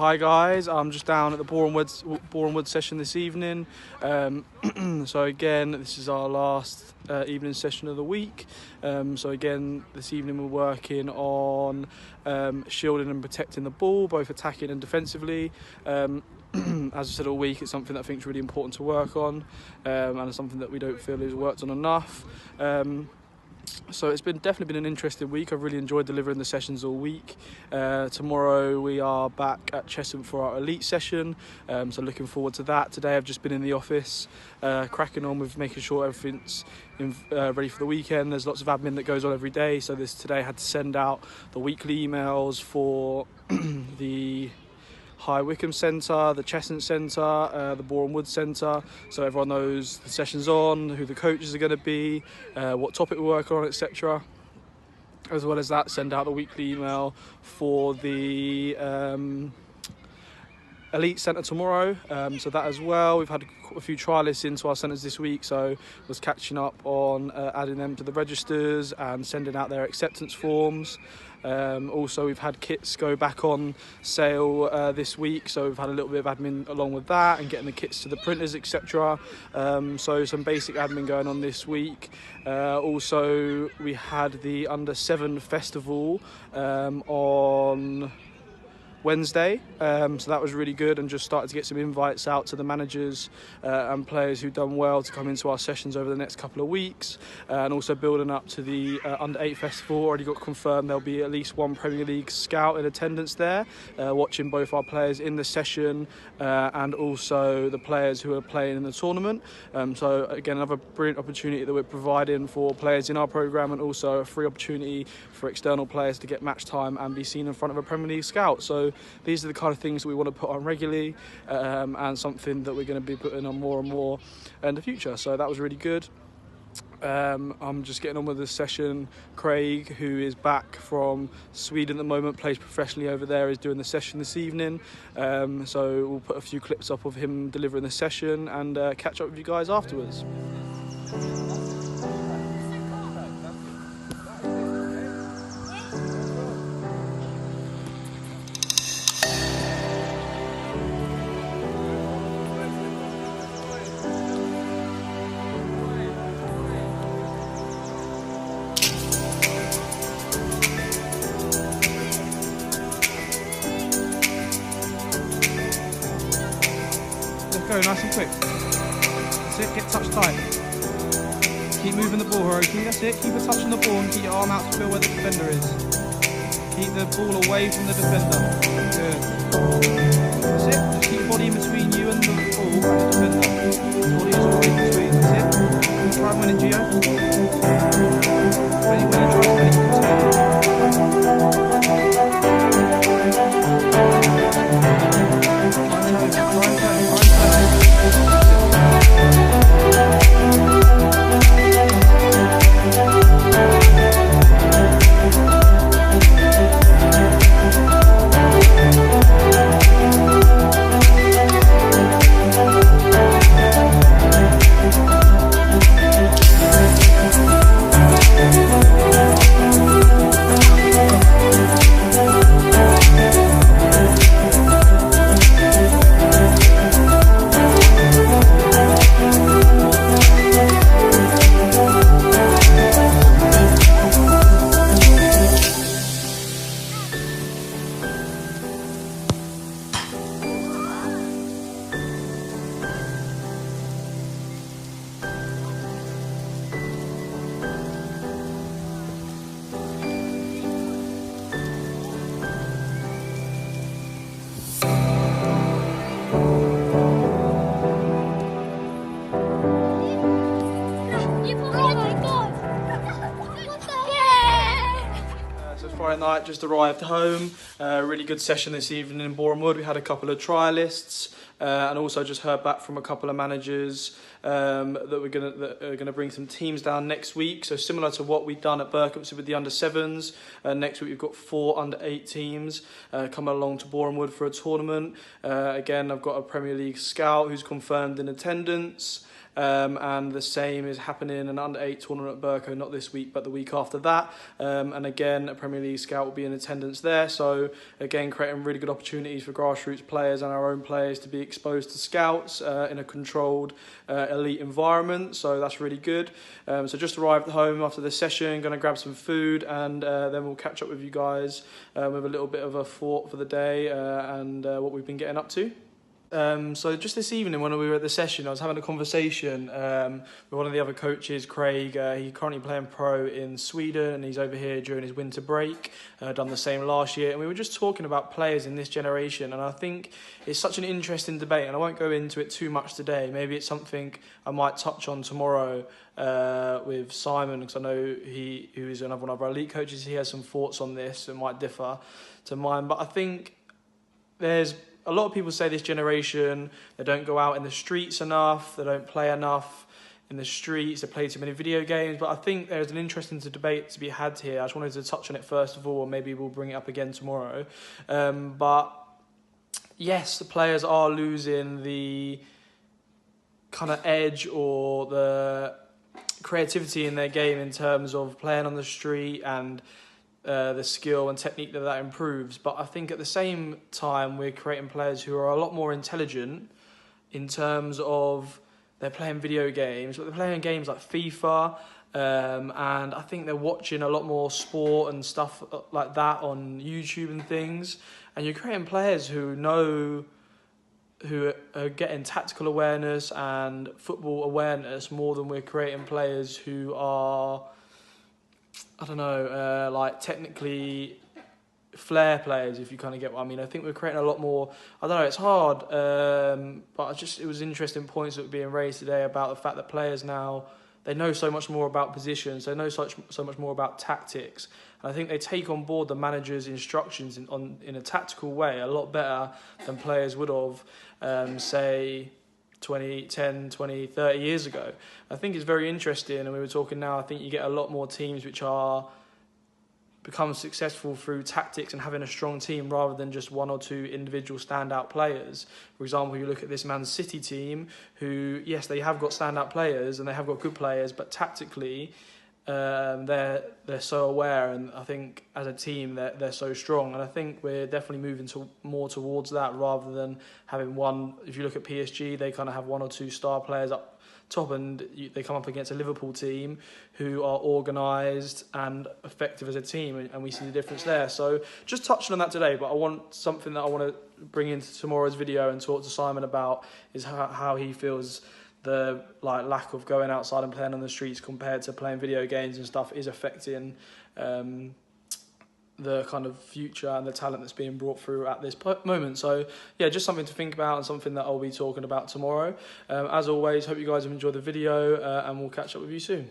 Hi guys, I'm just down at the Bournemouth session this evening. So again, this is our last evening session of the week. So again, this evening we're working on shielding and protecting the ball, both attacking and defensively. As I said all week, it's something that I think is really important to work on, and it's something that we don't feel is worked on enough. So it's definitely been an interesting week. I've really enjoyed delivering the sessions all week. Tomorrow we are back at Chesham for our elite session, so looking forward to that. Today I've just been in the office, cracking on with making sure everything's ready for the weekend. There's lots of admin that goes on every day, so today I had to send out the weekly emails for the High Wycombe Centre, the Cheshunt Centre, the Boreham Wood Centre, so everyone knows the session's on, who the coaches are going to be, what topic we're working on, etc. As well as that, send out the weekly email for the Elite Centre tomorrow, so that as well. We've had a few trialists into our centres this week, so was catching up on adding them to the registers and sending out their acceptance forms. Also, we've had kits go back on sale this week, so we've had a little bit of admin along with that and getting the kits to the printers, etc. So some basic admin going on this week. Also, we had the Under-7 festival on Wednesday, so that was really good, and just started to get some invites out to the managers and players who've done well to come into our sessions over the next couple of weeks, and also building up to the Under-8 festival. Already got confirmed there'll be at least one Premier League scout in attendance there, watching both our players in the session and also the players who are playing in the tournament. So again, another brilliant opportunity that we're providing for players in our programme, and also a free opportunity for external players to get match time and be seen in front of a Premier League scout. So these are the kind of things that we want to put on regularly, and something that we're going to be putting on more and more in the future. So that was really good. I'm just getting on with the session. Craig, who is back from Sweden at the moment, plays professionally over there, is doing the session this evening. So we'll put a few clips up of him delivering the session and catch up with you guys afterwards. Go nice and quick. That's it, get touch tight. Keep moving the ball, Hiroki. That's it, keep a touch on the ball and keep your arm out to feel where the defender is. Keep the ball away from the defender. Good. That's it, just keep your body in between you and the ball and the defender. Body is always in between, that's it. Try and win it, Gio. When you win it, try and win it, you can take it. Friday night, just arrived home. Really good session this evening in Boreham Wood. We had a couple of trialists, and also just heard back from a couple of managers that are gonna bring some teams down next week. So similar to what we've done at Berkhamsted with the Under-7s, next week we've got 4 Under-8 teams coming along to Boreham Wood for a tournament. Again, I've got a Premier League scout who's confirmed in attendance. and the same is happening an under-8 tournament at Berco, not this week but the week after that, and again a Premier League scout will be in attendance there, so again creating really good opportunities for grassroots players and our own players to be exposed to scouts in a controlled elite environment, so that's really good. So just arrived home after this session, going to grab some food, and then we'll catch up with you guys with a little bit of a thought for the day and what we've been getting up to. So just this evening when we were at the session, I was having a conversation with one of the other coaches, Craig. He's currently playing pro in Sweden and he's over here during his winter break, done the same last year, and we were just talking about players in this generation, and I think it's such an interesting debate, and I won't go into it too much today. Maybe it's something I might touch on tomorrow with Simon, because I know who is another one of our elite coaches. He has some thoughts on this and might differ to mine, but I think there's a lot of people say this generation, they don't go out in the streets enough, they don't play enough in the streets, they play too many video games, but I think there's an interesting debate to be had here. I just wanted to touch on it first of all, and maybe we'll bring it up again tomorrow. But yes, the players are losing the kind of edge or the creativity in their game in terms of playing on the street and the skill and technique that improves, but I think at the same time we're creating players who are a lot more intelligent in terms of they're playing video games, but they're playing games like FIFA, and I think they're watching a lot more sport and stuff like that on YouTube and things, and you're creating players who are getting tactical awareness and football awareness more than we're creating players who are, I don't know, like technically flair players, if you kind of get what I mean. I think we're creating a lot more, I don't know, it's hard, but it was interesting points that were being raised today about the fact that players now, they know so much more about positions, they know so much more about tactics, and I think they take on board the manager's instructions in a tactical way a lot better than players would have, say, 10, 20, 30 years ago. I think it's very interesting, and we were talking now, I think you get a lot more teams which are become successful through tactics and having a strong team rather than just one or two individual standout players. For example, you look at this Man City team who, yes, they have got standout players and they have got good players, but tactically they're so aware, and I think as a team they're so strong, and I think we're definitely moving more towards that rather than having one. If you look at PSG, they kind of have one or two star players up top, and they come up against a Liverpool team who are organised and effective as a team, and we see the difference there. So just touching on that today, but I want something that I want to bring into tomorrow's video and talk to Simon about is how he feels the lack of going outside and playing on the streets compared to playing video games and stuff is affecting the kind of future and the talent that's being brought through at this moment. So yeah, just something to think about and something that I'll be talking about tomorrow. As always, hope you guys have enjoyed the video, and we'll catch up with you soon.